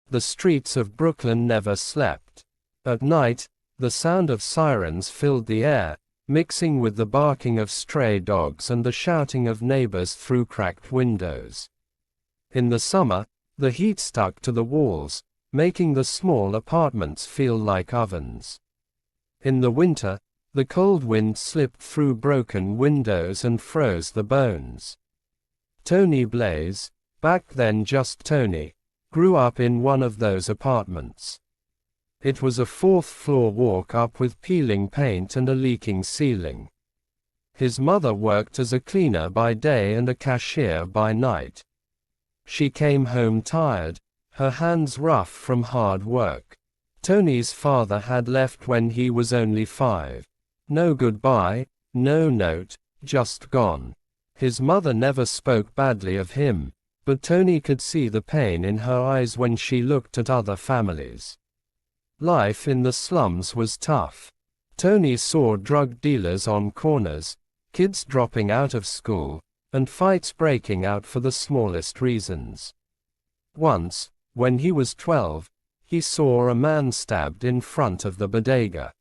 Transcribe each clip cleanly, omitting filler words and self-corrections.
The streets of Brooklyn never slept. At night, the sound of sirens filled the air, mixing with the barking of stray dogs and the shouting of neighbors through cracked windows. In the summer, the heat stuck to the walls, making the small apartments feel like ovens. In the winter, the cold wind slipped through broken windows and froze the bones. Tony Blaze, back then just Tony, grew up in one of those apartments. It was a fourth-floor walk-up with peeling paint and a leaking ceiling. His mother worked as a cleaner by day and a cashier by night. She came home tired, her hands rough from hard work. Tony's father had left when he was only 5. No goodbye, no note, just gone. His mother never spoke badly of him, but Tony could see the pain in her eyes when she looked at other families. Life in the slums was tough. Tony saw drug dealers on corners, kids dropping out of school, and fights breaking out for the smallest reasons. Once, when he was 12, he saw a man stabbed in front of the bodega.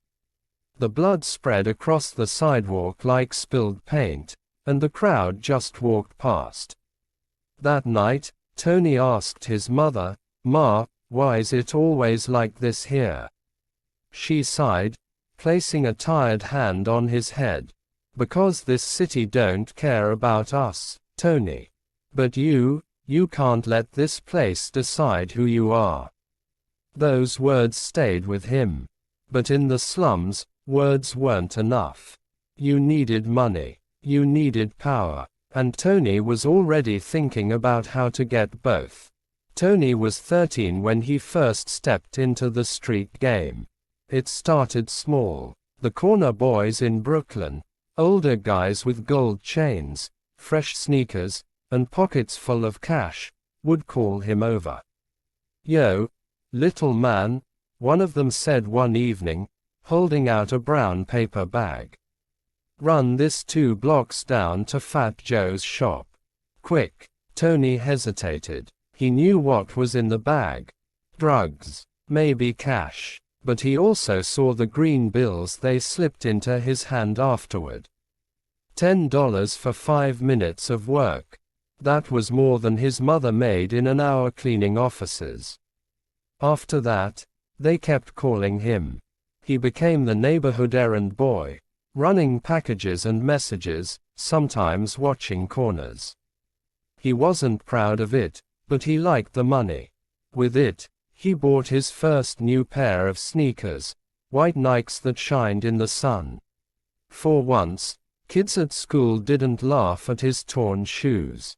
The blood spread across the sidewalk like spilled paint, and the crowd just walked past. That night, Tony asked his mother, "Ma, why is it always like this here?" She sighed, placing a tired hand on his head. "Because this city don't care about us, Tony. But you can't let this place decide who you are." Those words stayed with him. But in the slums, words weren't enough. You needed money. You needed power. And Tony was already thinking about how to get both. Tony was 13 when he first stepped into the street game. It started small. The corner boys in Brooklyn, older guys with gold chains, fresh sneakers, and pockets full of cash, would call him over. "Yo, little man," one of them said one evening, holding out a brown paper bag. "Run this 2 blocks down to Fat Joe's shop. Quick." Tony hesitated. He knew what was in the bag. Drugs. Maybe cash. But he also saw the green bills they slipped into his hand afterward. $10 for 5 minutes of work. That was more than his mother made in an hour cleaning offices. After that, they kept calling him. He became the neighborhood errand boy, running packages and messages, sometimes watching corners. He wasn't proud of it, but he liked the money. With it, he bought his first new pair of sneakers, white Nikes that shined in the sun. For once, kids at school didn't laugh at his torn shoes.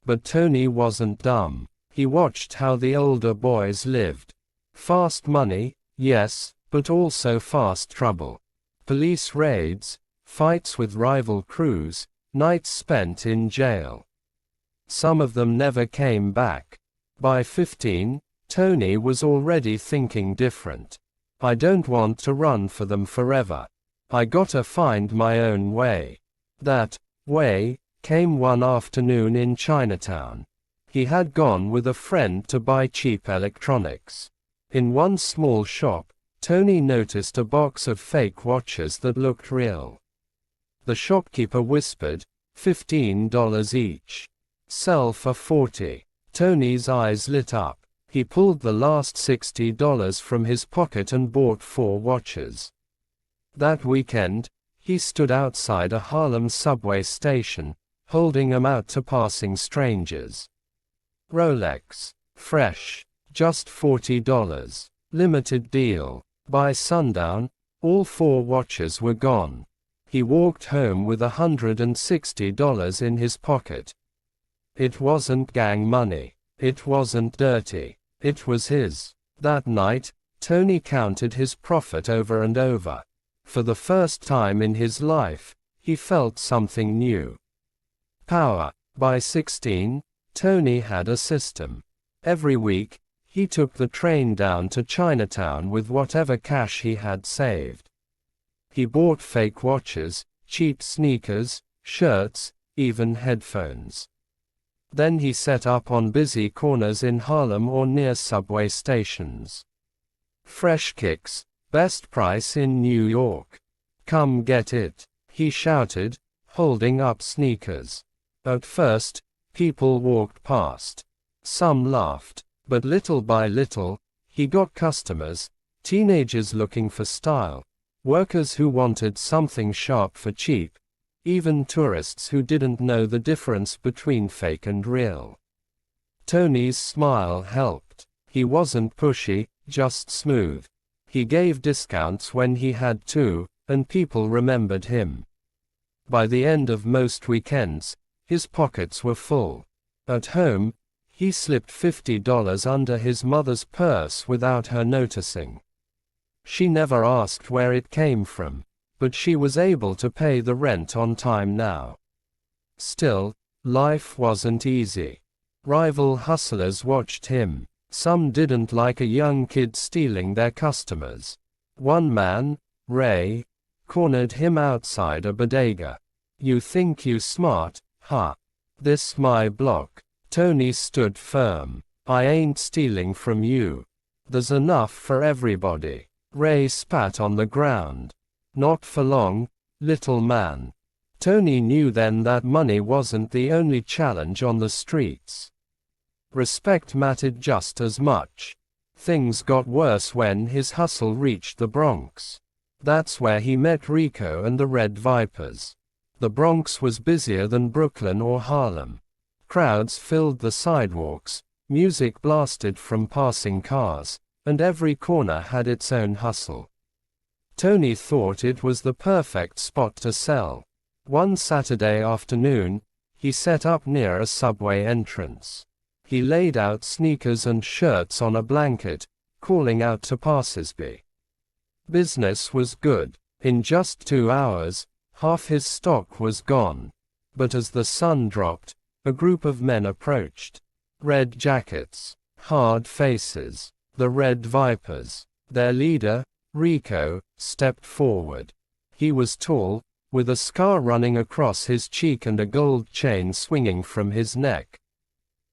But Tony wasn't dumb. He watched how the older boys lived. Fast money, yes, but also fast trouble. Police raids, fights with rival crews, nights spent in jail. Some of them never came back. By 15, Tony was already thinking different. "I don't want to run for them forever. I gotta find my own way." That way came one afternoon in Chinatown. He had gone with a friend to buy cheap electronics. In one small shop, Tony noticed a box of fake watches that looked real. The shopkeeper whispered, $15 each. Sell for 40. Tony's eyes lit up. He pulled the last $60 from his pocket and bought 4 watches. That weekend, he stood outside a Harlem subway station, holding them out to passing strangers. Rolex. Fresh. Just $40. Limited deal. By sundown, all 4 watches were gone. He walked home with $160 in his pocket. It wasn't gang money. It wasn't dirty. It was his. That night, Tony counted his profit over and over. For the first time in his life, he felt something new. Power. By 16, Tony had a system. Every week, he took the train down to Chinatown with whatever cash he had saved. He bought fake watches, cheap sneakers, shirts, even headphones. Then he set up on busy corners in Harlem or near subway stations. Fresh kicks, best price in New York. Come get it, he shouted, holding up sneakers. At first, people walked past. Some laughed, but little by little, he got customers, teenagers looking for style, workers who wanted something sharp for cheap, even tourists who didn't know the difference between fake and real. Tony's smile helped. He wasn't pushy, just smooth. He gave discounts when he had to, and people remembered him. By the end of most weekends, his pockets were full. At home, he slipped $50 under his mother's purse without her noticing. She never asked where it came from, but she was able to pay the rent on time now. Still, life wasn't easy. Rival hustlers watched him. Some didn't like a young kid stealing their customers. One man, Ray, cornered him outside a bodega. "You think you smart, huh? This my block." Tony stood firm. "I ain't stealing from you. There's enough for everybody." Ray spat on the ground. "Not for long, little man." Tony knew then that money wasn't the only challenge on the streets. Respect mattered just as much. Things got worse when his hustle reached the Bronx. That's where he met Rico and the Red Vipers. The Bronx was busier than Brooklyn or Harlem. Crowds filled the sidewalks, music blasted from passing cars, and every corner had its own hustle. Tony thought it was the perfect spot to sell. One Saturday afternoon, he set up near a subway entrance. He laid out sneakers and shirts on a blanket, calling out to passersby. Business was good. In just 2 hours, half his stock was gone. But as the sun dropped, a group of men approached. Red jackets, hard faces, the Red Vipers. Their leader, Rico, stepped forward. He was tall, with a scar running across his cheek and a gold chain swinging from his neck.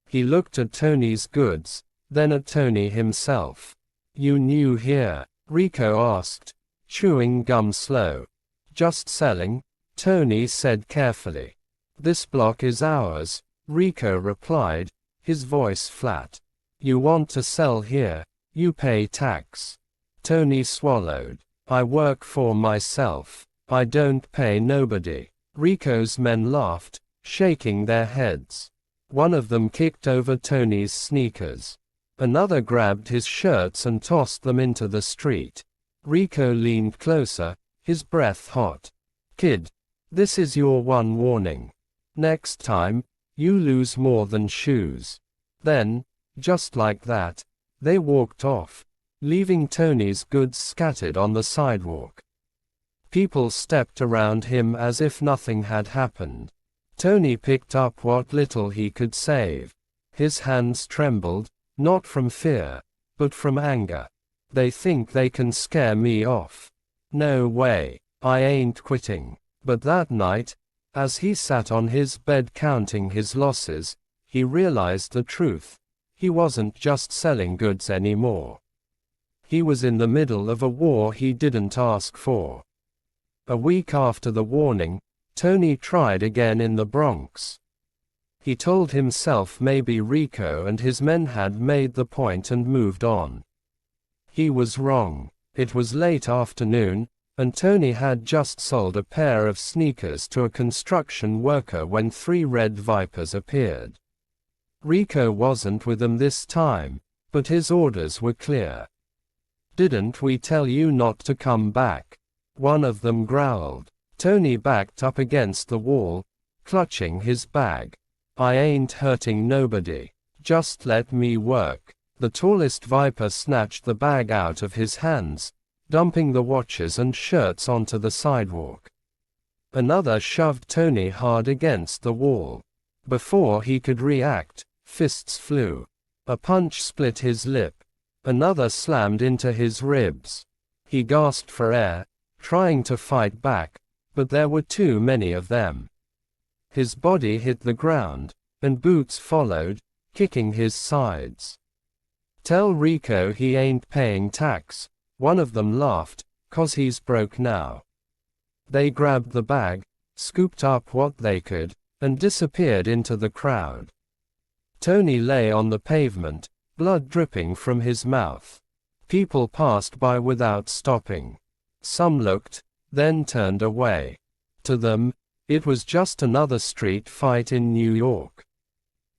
He looked at Tony's goods, then at Tony himself. "You new here?" Rico asked, chewing gum slow. "Just selling," Tony said carefully. "This block is ours," Rico replied, his voice flat. "You want to sell here, you pay tax." Tony swallowed. "I work for myself. I don't pay nobody." Rico's men laughed, shaking their heads. One of them kicked over Tony's sneakers. Another grabbed his shirts and tossed them into the street. Rico leaned closer, his breath hot. "Kid, this is your one warning. Next time, you lose more than shoes." Then, just like that, they walked off, leaving Tony's goods scattered on the sidewalk. People stepped around him as if nothing had happened. Tony picked up what little he could save. His hands trembled, not from fear, but from anger. "They think they can scare me off. No way, I ain't quitting." But that night, as he sat on his bed counting his losses, he realized the truth. He wasn't just selling goods anymore. He was in the middle of a war he didn't ask for. A week after the warning, Tony tried again in the Bronx. He told himself maybe Rico and his men had made the point and moved on. He was wrong. It was late afternoon, and Tony had just sold a pair of sneakers to a construction worker when 3 Red Vipers appeared. Rico wasn't with them this time, but his orders were clear. "Didn't we tell you not to come back?" one of them growled. Tony backed up against the wall, clutching his bag. "I ain't hurting nobody. Just let me work." The tallest Viper snatched the bag out of his hands, dumping the watches and shirts onto the sidewalk. Another shoved Tony hard against the wall. Before he could react, fists flew. A punch split his lip. Another slammed into his ribs. He gasped for air, trying to fight back, but there were too many of them. His body hit the ground, and Boots followed, kicking his sides. "Tell Rico he ain't paying tax," one of them laughed, "'cause he's broke now." They grabbed the bag, scooped up what they could, and disappeared into the crowd. Tony lay on the pavement, blood dripping from his mouth. People passed by without stopping. Some looked, then turned away. To them, it was just another street fight in New York.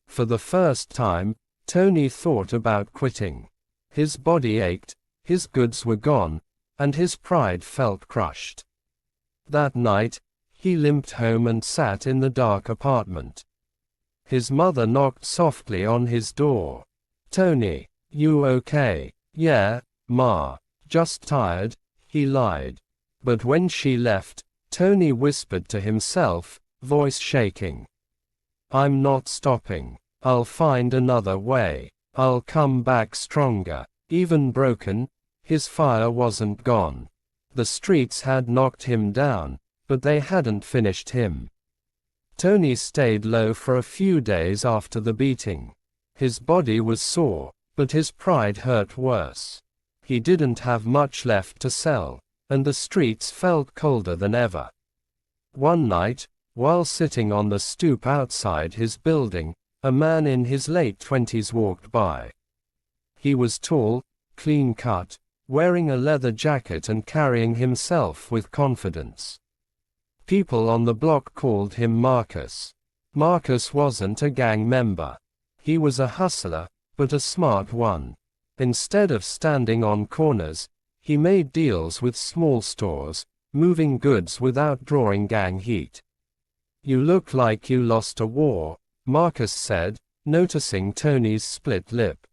For the first time, Tony thought about quitting. His body ached, his goods were gone, and his pride felt crushed. That night, he limped home and sat in the dark apartment. His mother knocked softly on his door. "Tony, you okay?" "Yeah, Ma. Just tired," he lied. But when she left, Tony whispered to himself, voice shaking, "I'm not stopping. I'll find another way. I'll come back stronger." Even broken, his fire wasn't gone. The streets had knocked him down, but they hadn't finished him. Tony stayed low for a few days after the beating. His body was sore, but his pride hurt worse. He didn't have much left to sell, and the streets felt colder than ever. One night, while sitting on the stoop outside his building, a man in his late 20s walked by. He was tall, clean-cut, wearing a leather jacket and carrying himself with confidence. People on the block called him Marcus. Marcus wasn't a gang member. He was a hustler, but a smart one. Instead of standing on corners, he made deals with small stores, moving goods without drawing gang heat. "You look like you lost a war," Marcus said, noticing Tony's split lip.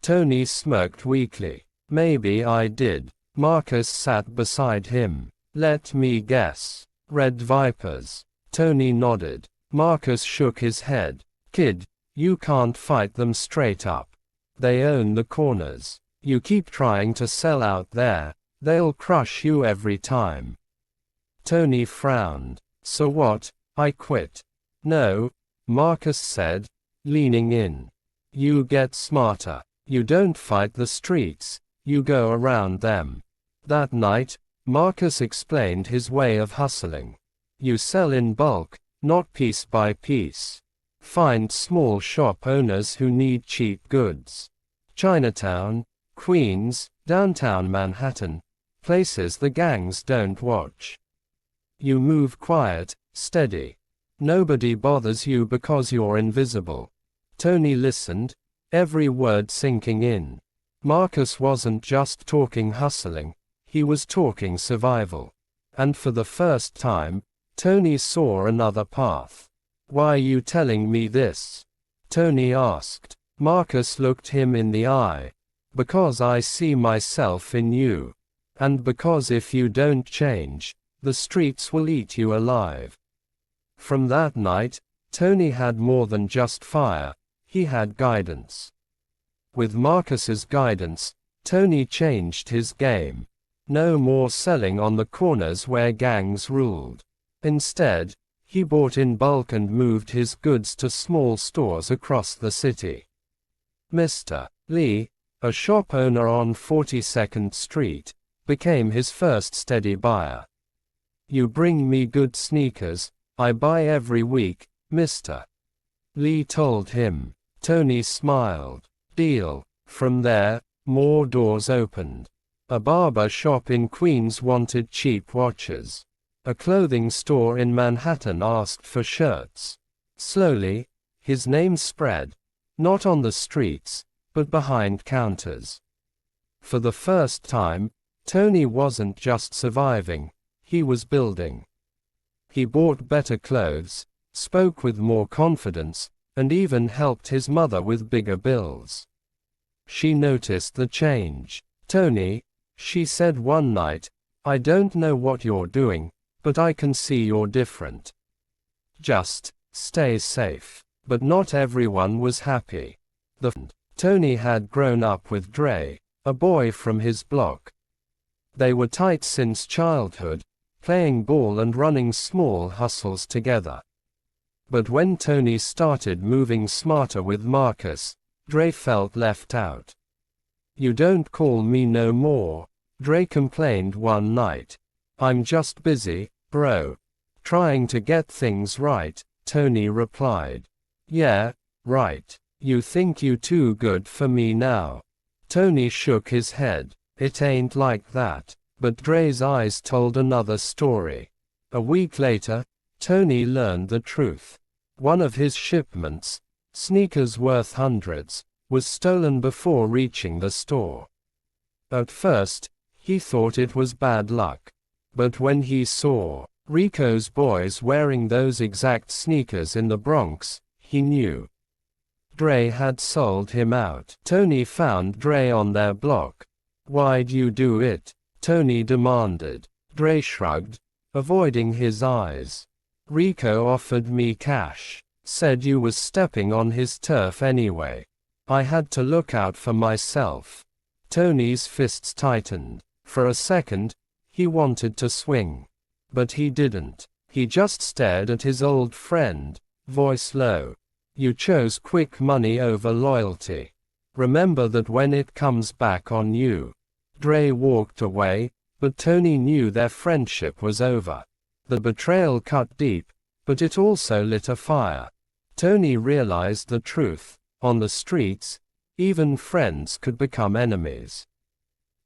Tony smirked weakly. "Maybe I did." Marcus sat beside him. "Let me guess. Red Vipers." Tony nodded. Marcus shook his head. "Kid, you can't fight them straight up. They own the corners. You keep trying to sell out there, they'll crush you every time." Tony frowned. "So what, I quit?" "No," Marcus said, leaning in. "You get smarter. You don't fight the streets, you go around them." That night, Marcus explained his way of hustling. "You sell in bulk, not piece by piece. Find small shop owners who need cheap goods. Chinatown, Queens, downtown Manhattan, places the gangs don't watch. You move quiet, steady. Nobody bothers you because you're invisible." Tony listened, every word sinking in. Marcus wasn't just talking hustling, he was talking survival. And for the first time, Tony saw another path. "Why are you telling me this?" Tony asked. Marcus looked him in the eye. "Because I see myself in you. And because if you don't change, the streets will eat you alive." From that night, Tony had more than just fire, he had guidance. With Marcus's guidance, Tony changed his game. No more selling on the corners where gangs ruled. Instead, he bought in bulk and moved his goods to small stores across the city. Mr. Lee, a shop owner on 42nd Street, became his first steady buyer. "You bring me good sneakers, I buy every week, Mr. Lee told him. Tony smiled. "Deal." From there, more doors opened. A barber shop in Queens wanted cheap watches. A clothing store in Manhattan asked for shirts. Slowly, his name spread, not on the streets, but behind counters. For the first time, Tony wasn't just surviving, he was building. He bought better clothes, spoke with more confidence, and even helped his mother with bigger bills. She noticed the change. "Tony," she said one night, "I don't know what you're doing, but I can see you're different. Just stay safe." But not everyone was happy. Tony had grown up with Dre, a boy from his block. They were tight since childhood, playing ball and running small hustles together. But when Tony started moving smarter with Marcus, Dre felt left out. "You don't call me no more," Dre complained one night. "I'm just busy, bro. Trying to get things right," Tony replied. "Yeah, right. You think you too good for me now?" Tony shook his head. "It ain't like that." But Dre's eyes told another story. A week later, Tony learned the truth. One of his shipments, sneakers worth hundreds, was stolen before reaching the store. At first, he thought it was bad luck. But when he saw Rico's boys wearing those exact sneakers in the Bronx, he knew. Dre had sold him out. Tony found Dre on their block. "Why'd you do it?" Tony demanded. Dre shrugged, avoiding his eyes. "Rico offered me cash. Said you was stepping on his turf anyway. I had to look out for myself." Tony's fists tightened. For a second, he wanted to swing. But he didn't. He just stared at his old friend, voice low. "You chose quick money over loyalty. Remember that when it comes back on you." Dre walked away, but Tony knew their friendship was over. The betrayal cut deep, but it also lit a fire. Tony realized the truth. On the streets, even friends could become enemies.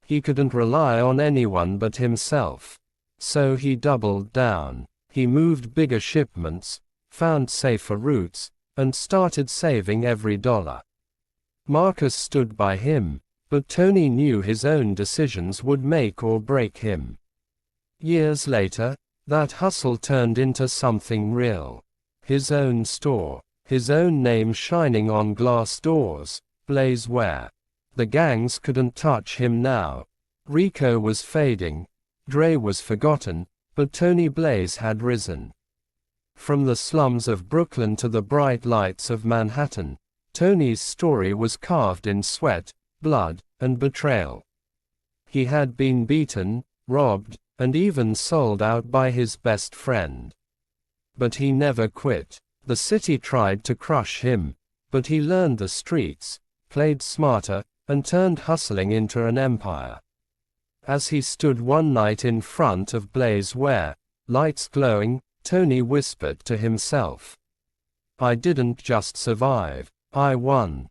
He couldn't rely on anyone but himself. So he doubled down. He moved bigger shipments, found safer routes, and started saving every dollar. Marcus stood by him, but Tony knew his own decisions would make or break him. Years later, that hustle turned into something real. His own store, his own name shining on glass doors, Blaze Ware. The gangs couldn't touch him now. Rico was fading, Dre was forgotten, but Tony Blaze had risen. From the slums of Brooklyn to the bright lights of Manhattan, Tony's story was carved in sweat, blood, and betrayal. He had been beaten, robbed, and even sold out by his best friend. But he never quit. The city tried to crush him, but he learned the streets, played smarter, and turned hustling into an empire. As he stood one night in front of Blaze Ware, lights glowing, Tony whispered to himself, "I didn't just survive, I won."